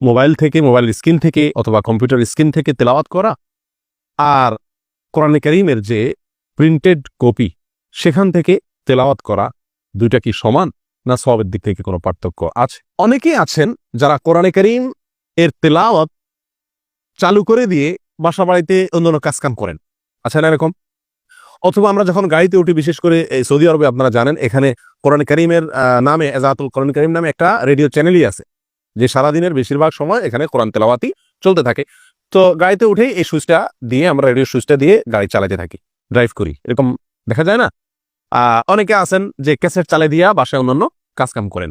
Mobile থেকে, mobile screen থেকে অথবা কম্পিউটার স্ক্রিন থেকে তেলাওয়াত করা আর কোরআনে কারীমের যে প্রিন্টেড কপি সেখান থেকে তেলাওয়াত করা, দুইটা কি সমান না সওয়াবের দিক থেকে কোনো পার্থক্য আছে? অনেকেই আছেন যারা কোরআনে কারীম এর তেলাওয়াত চালু করে দিয়ে বাসা বাড়িতে অন্যান্য কাজকাম করেন, আচ্ছা না এরকম? অথবা আমরা যখন গাড়িতে উঠি, বিশেষ করে এই সৌদি আরবে আপনারা জানেন এখানে কোরআনে কারীমের নামে, এজাতুল কোরআন কারীম নামে একটা রেডিও চ্যানেলই আছে, যে সারাদিনের বেশিরভাগ সময় এখানে কোরআন তেলাওয়াতই চলতে থাকে। তো গাড়িতে উঠেই এই সুইচটা দিয়ে, আমরা রেডিও সুইচটা দিয়ে গাড়ি চালাতে থাকি, ড্রাইভ করি, এরকম দেখা যায় না? অনেকে আছেন যে ক্যাসেট চালিয়ে দিয়া বাসায় অন্যান্য কাজকাম করেন।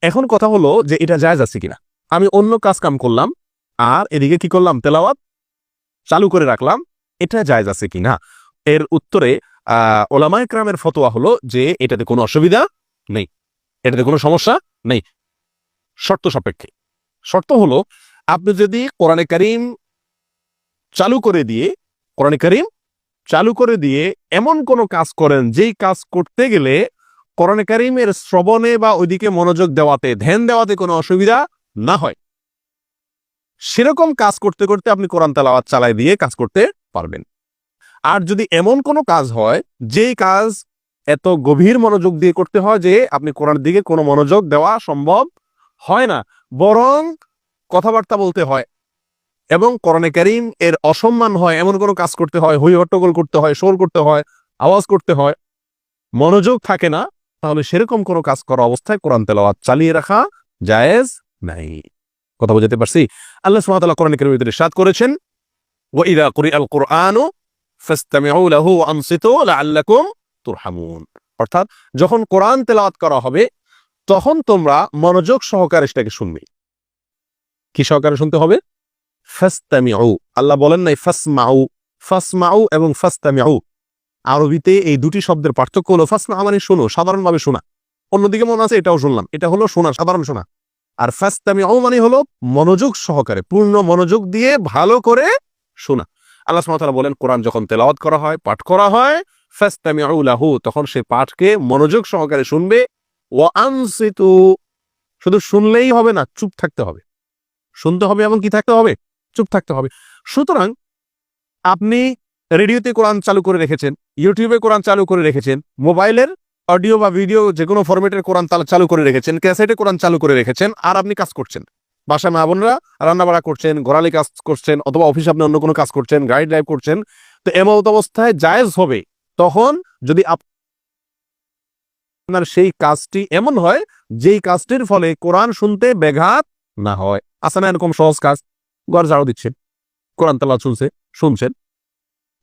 এখন কথা হলো যে এটা জায়েজ আছে কিনা। আমি অন্য কাজকাম করলাম আর এদিকে কি করলাম, তেলাওয়াত চালু করে রাখলাম, এটা জায়েজ আছে কিনা? এর উত্তরে ওলামায়ে কেরামের ফতোয়া হলো যে এটাতে কোনো অসুবিধা নেই, এটাতে কোনো সমস্যা নেই, শর্ত সাপেক্ষে। শর্ত হলো আপনি যদি কোরআনে কারীম চালু করে দিয়ে এমন কোনো কাজ করেন যেই কাজ করতে গেলে কোরআনে কারীমের শ্রবণে বা ওইদিকে মনোযোগ দেওয়াতে, ধ্যান দেওয়াতে কোনো অসুবিধা না হয়, সেরকম কাজ করতে করতে আপনি কোরআন তেলাওয়াত চালাই দিয়ে কাজ করতে পারবেন। আর যদি এমন কোনো কাজ হয় যেই কাজ এত গভীর মনোযোগ দিয়ে করতে হয় যে আপনি কোরআনের দিকে কোনো মনোযোগ দেওয়া সম্ভব হয় না, বরং কথাবার্তা বলতে হয় এবং কোরআনে কারীম এর অসম্মান হয়, এমন কোনো কাজ করতে হয়, হই হট্টগোল করতে হয়, শোর করতে হয়, আওয়াজ করতে হয়, মনোযোগ থাকে না, তাহলে সেরকম কোনো কাজ করা অবস্থায় কোরআন তেলাওয়াত চালিয়ে রাখা জায়েজ নাই। কথা বুঝতে পারছি? আল্লাহ সুবহানাহু ওয়া তাআলা কোরআনে কারীমের ভিতরে ইরশাদ করেছেন, ওয়া ইযা কুরিআল কুরআনু ফাসতামিউ লাহু ওয়া আনসিতু লাআল্লাকুম তুরহামুন। অর্থাৎ যখন কোরআন তেলাওয়াত করা হবে তখন তোমরা মনোযোগ সহকারে সেটাকে শুনবে। কি সহকারে শুনতে হবে? ফাসতামিউ, আল্লাহ বলেন নাই ফাসমাউ। ফাসমাউ এবং ফাসতামিউ আরবিতে এই দুটি শব্দের পার্থক্য হলো, ফাসমা মানে শোনো, সাধারণভাবে শোনা, অন্যদিকে মনে আছে এটাও শুনলাম, এটা হলো শোনা, সাধারণ শোনা। আর ফাসতামিউ মানে হলো মনোযোগ সহকারে, পূর্ণ মনোযোগ দিয়ে ভালো করে শোনা। আল্লাহ সুবহানাহু ওয়া তাআলা বলেন কোরআন যখন তেলাওয়াত করা হয়, পাঠ করা হয়, ফাসতামিউ লাহু, তখন সে পাঠকে মনোযোগ সহকারে শুনবে, ওয়া আনসিতু, শুধু শুনলেই হবে না, চুপ থাকতে হবে। শুনতে হবে এবং কি থাকতে হবে? চুপ থাকতে হবে। সুতরাং আপনি রেডিওতে কোরআন চালু করে রেখেছেন, ইউটিউবে কোরআন চালু করে রেখেছেন, মোবাইলের অডিও বা ভিডিও যে কোনো ফরম্যাটের কোরআন চালু করে রেখেছেন, ক্যাসেটে কোরআন চালু করে রেখেছেন, আর আপনি কাজ করছেন, বাসায় মা বোনরা রান্নাবাড়া করছেন, ঘোরালি কাজ করছেন, অথবা অফিসে আপনি অন্য কোনো কাজ করছেন, গাড়ি ড্রাইভ করছেন, তো এমন অবস্থায় জায়েজ হবে তখন যদি আপনার সেই কাজটি এমন হয় যেই কাজটির ফলে কোরআন শুনতে ব্যাঘাত না হয়। আছে না এরকম সহজ কাজ? ঘর ঝাড়ু দিচ্ছেন, কোরআন তেলাওয়াত শুনছেন,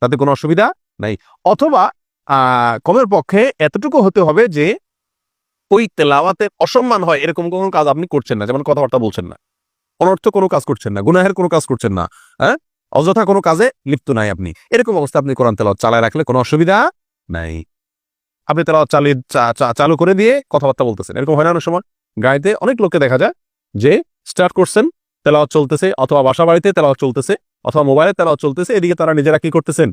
তাতে কোনো অসুবিধা নাই। অথবা কমের পক্ষে এতটুকু হতে হবে যে ওই তেলাওয়াতের অসম্মান হয় এরকম কোনো কাজ আপনি করছেন না, যেমন কথাবার্তা বলছেন না, অনর্থ কোনো কাজ করছেন না, গুনাহের কোনো কাজ করছেন না, হ্যাঁ, অযথা কোনো কাজে লিপ্ত নাই আপনি, এরকম অবস্থা আপনি কোরআন তেলাওয়াত চালায় রাখলে কোনো অসুবিধা নাই। আপনি তেলাওয়াত চালু করে দিয়ে কথাবার্তা বলতেছেন, এরকম হয় না অনেক সময়? গাড়িতে অনেক লোককে দেখা যায় যে স্টার্ট করছেন, তেলাওয়াত চলতেছে, অথবা বাসা বাড়িতে তেলাওয়াত চলতেছে, অথবা মোবাইলে তেলাওয়াত চলতেছে, এদিকে তারা নিজেরা কি করতেছেন?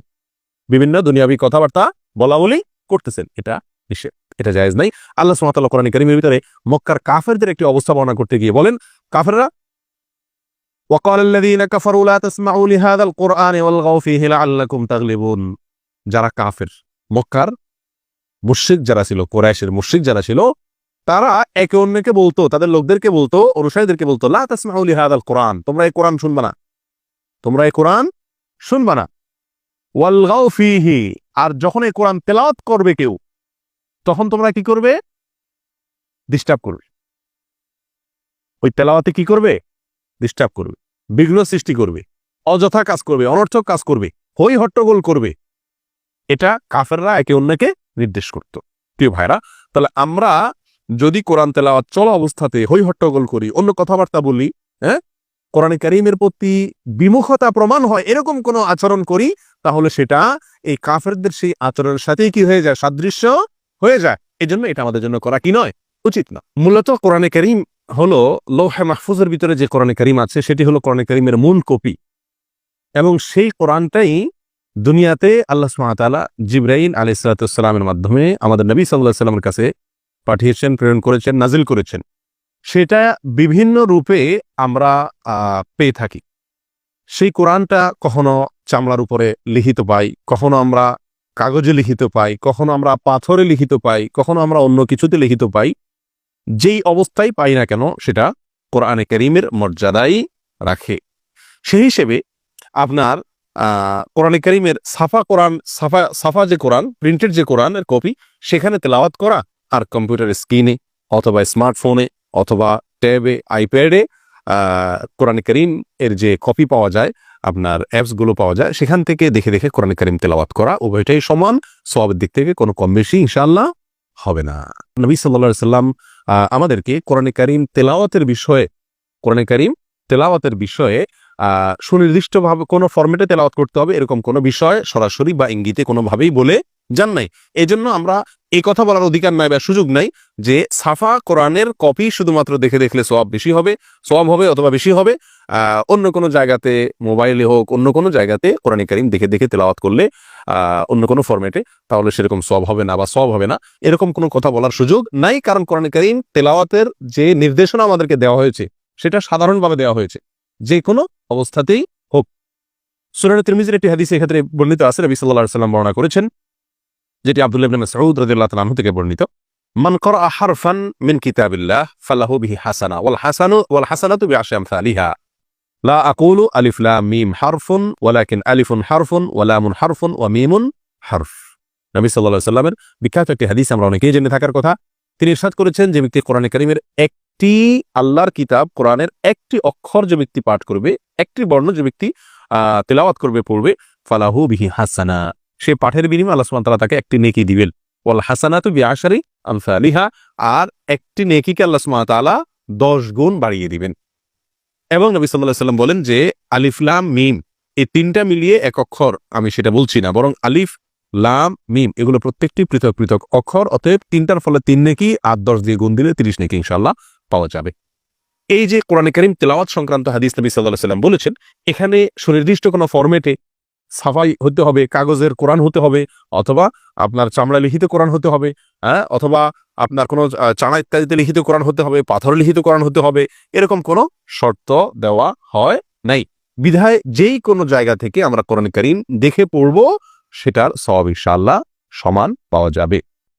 বিভিন্ন দুনিয়াবি কথাবার্তা বলাবলি করতেছেন। এটা নিষেধ, এটা জায়েজ নাই। আল্লাহ সুবহানাহু ওয়া তাআলা কোরআন কারীমের ভিতরে মক্কার কাফেরদের একটি অবস্থা বর্ণনা করতে গিয়ে বলেন, কাফেররা ওয়াকালাল্লাযীনা কাফারু লা তাসমাউ লিহাযাল কুরআনি ওয়ালগাউ ফীহি লাআল্লাকুম তাগলিবুন। যারা কাফের, মক্কার মুশরিক যারা ছিল, কুরাইশের মুশরিক যারা ছিল, তারা একে অন্যকে বলতো, তাদের লোকদেরকে বলতো, অনুসারীদেরকে বলতো, লা তাসমাউ লিহাযাল কুরআন, তোমরা এই কোরআন শুনবা না, তোমরা এই কোরআন শুনবা না। ওয়ালগাউ ফীহি, আর যখন এই কোরআন তেলাওয়াত করবে কেউ, তখন তোমরা কি করবে? ডিস্টার্ব করবে। ওই তেলাওয়াতে কি করবে? ডিস্টার্ব করবে, বিঘ্ন সৃষ্টি করবে, অযথা কাজ করবে, অনর্থক কাজ করবে, হই হট্টগোল করবে। এটা কাফেররা একে অন্যকে নির্দেশ করত। প্রিয় ভাইরা, তাহলে আমরা যদি কোরআন তেলাওয়াত চলা অবস্থাতে হই হট্টগোল করি, অন্য কথাবার্তা বলি, হ্যাঁ, কোরআন কারীমের প্রতি বিমুখতা প্রমাণ হয়, এরকম কোনো আচরণ করি, তাহলে সেটা এই কাফেরদের সেই আচরণের সাথেই কি হয়ে যায়? সাদৃশ্য হয়ে যায়। এই জন্য এটা আমাদের জন্য করা কি নয়, উচিত না। মূলত কোরআনে কারীম হলো লৌহে মাহফুজের ভিতরে যে কোরআনে কারীম আছে, সেটি হলো কোরআনে কারীমের মূল কপি, এবং সেই কোরআনটাই দুনিয়াতে আল্লাহ সুবহানাহু ওয়া তাআলা জিবরাইল আলাইহিস সালামের মাধ্যমে আমাদের নবী সাল্লাল্লাহু আলাইহি ওয়াসাল্লামের কাছে পাঠিয়েছেন, প্রেরণ করেছেন, নাজিল করেছেন। সেটা বিভিন্ন রূপে আমরা পেয়ে থাকি। সেই কোরআনটা কখনো চামড়ার উপরে লিখিত পাই, কখনো আমরা কাগজে লিখিত পাই, কখনো আমরা পাথরে লিখিত পাই, কখনো আমরা অন্য কিছুতে লিখিত পাই। যেই অবস্থায় পাই না কেন সেটা কোরআনে কারীমের মর্যাদাই রাখে। সেই হিসেবে আপনার কোরআনে কারীমের সাফা যে কোরআন, প্রিন্টেড যে কোরআনের কপি, সেখানে তেলাওয়াত করা আর কম্পিউটারের স্ক্রিনে অথবা স্মার্টফোনে অথবা ট্যাবে, আইপ্যাডে কোরআনে কারীম এর যে কপি পাওয়া যায়, আপনার অ্যাপসগুলো পাওয়া যায়, সেখান থেকে দেখে দেখে কোরআনে কারীম তেলাওয়াত করা, উভয়টাই সমান, সওয়াবের দিক থেকে কোনো কম বেশি ইনশাআল্লাহ হবে না। নবী সাল্লাল্লাহু আলাইহি সাল্লাম আমাদেরকে কোরআনে কারীম তেলাওয়াতের বিষয়ে সুনির্দিষ্টভাবে কোনো ফরম্যাটে তেলাওয়াত করতে হবে এরকম কোনো বিষয় সরাসরি বা ইঙ্গিতে কোনোভাবেই বলে যান নাই। এই জন্য আমরা এই কথা বলার অধিকার নাই বা সুযোগ নাই যে সাফা কোরআনের কপি শুধুমাত্র দেখে দেখলে সওয়াব হবে অথবা বেশি হবে, অন্য কোনো জায়গাতে, মোবাইলে হোক, অন্য কোনো জায়গাতে কোরআনে কারীম দেখে দেখে তেলাওয়াত করলে অন্য কোনো ফরম্যাটে, তাহলে সেরকম সওয়াব হবে না বা সওয়াব হবে না, এরকম কোনো কথা বলার সুযোগ নাই। কারণ কোরআনে কারীম তেলাওয়াতের যে নির্দেশনা আমাদেরকে দেওয়া হয়েছে সেটা সাধারণভাবে দেওয়া হয়েছে, যে কোনো অবস্থাতেই হোক। সুনান তিরমিজির একটি হাদিস এক্ষেত্রে বর্ণিত আছে, নবী সাল্লাল্লাহু আলাইহি সাল্লাম বর্ণনা করেছেন, যেটি আব্দুল্লাহ ইবনে মাসউদ রাদিয়াল্লাহু তাআলা আনহু থেকে বর্ণিত, মান ক্বারা হারফান মিন কিতাবিল্লাহ ফালাহু বিহি হাসানা ওয়াল হাসানাতু বিআশরি আমসালিহা লা আকুলু আলিফ লাম মিম হারফুন ওয়ালাকিন আলিফুন হারফুন ওয়া লামুন হারফুন ওয়া মিমুন হারফ। নবী সাল্লাল্লাহু আলাইহি সাল্লামের বিখ্যাত একটি হাদিস আমরা অনেকেই জেনে থাকার কথা। তিনি ইরশাদ করেছেন, যে ব্যক্তি কোরআনে কারীমের একটি আল্লাহর কিতাব কোরআনের একটি অক্ষর যে ব্যক্তি পাঠ করবে, একটি বর্ণ যে ব্যক্তি তেলাওয়াত করবে, পড়বে, ফালাহু বিহি হাসানা, সে পাঠের বিনিময়ে আল্লাহ সুবহানাহু ওয়া তাআলা তাকে একটি নেকি দিবেন। ওয়াল হাসানাতু বিআশরি আমসালিহা, আর একটি নেকিকে আল্লাহ সুবহানাহু ওয়া তাআলা 10 গুণ বাড়িয়ে দিবেন। এবং নবী সাল্লাল্লাহু আলাইহি সাল্লাম বলেন যে আলিফ লাম মিম এই তিনটা মিলিয়ে এক অক্ষর, আমি সেটা বলছি না, বরং আলিফ লাম মিম এগুলো প্রত্যেকটি পৃথক পৃথক অক্ষর, অতএব তিনটার ফলে 3 নেকি, আর 10 দিয়ে গুণ দিলে 30 নেকি ইনশাআল্লাহ পাওয়া যাবে। এই যে কোরআনে কারীম তেলাওয়াত সংক্রান্ত হাদিস নবী সাল্লাল্লাহু আলাইহি সাল্লাম বলেছেন, এখানে সুনির্দিষ্ট কোনো ফরম্যাটে সাফাই হতে হবে, কাগজের কোরআন হতে হবে, অথবা আপনার চামড়া লিখিত কোরআন হতে হবে, অথবা আপনার কোনো চানা ইত্যাদিতে লিখিত কোরআন হতে হবে, পাথর লিখিত কোরআন হতে হবে, এরকম কোনো শর্ত দেওয়া হয় নাই। বিধায় যেই কোনো জায়গা থেকে আমরা কোরআন কারীম দেখে পড়ব, সেটার সওয়াব ইনশাআল্লাহ সমান পাওয়া যাবে।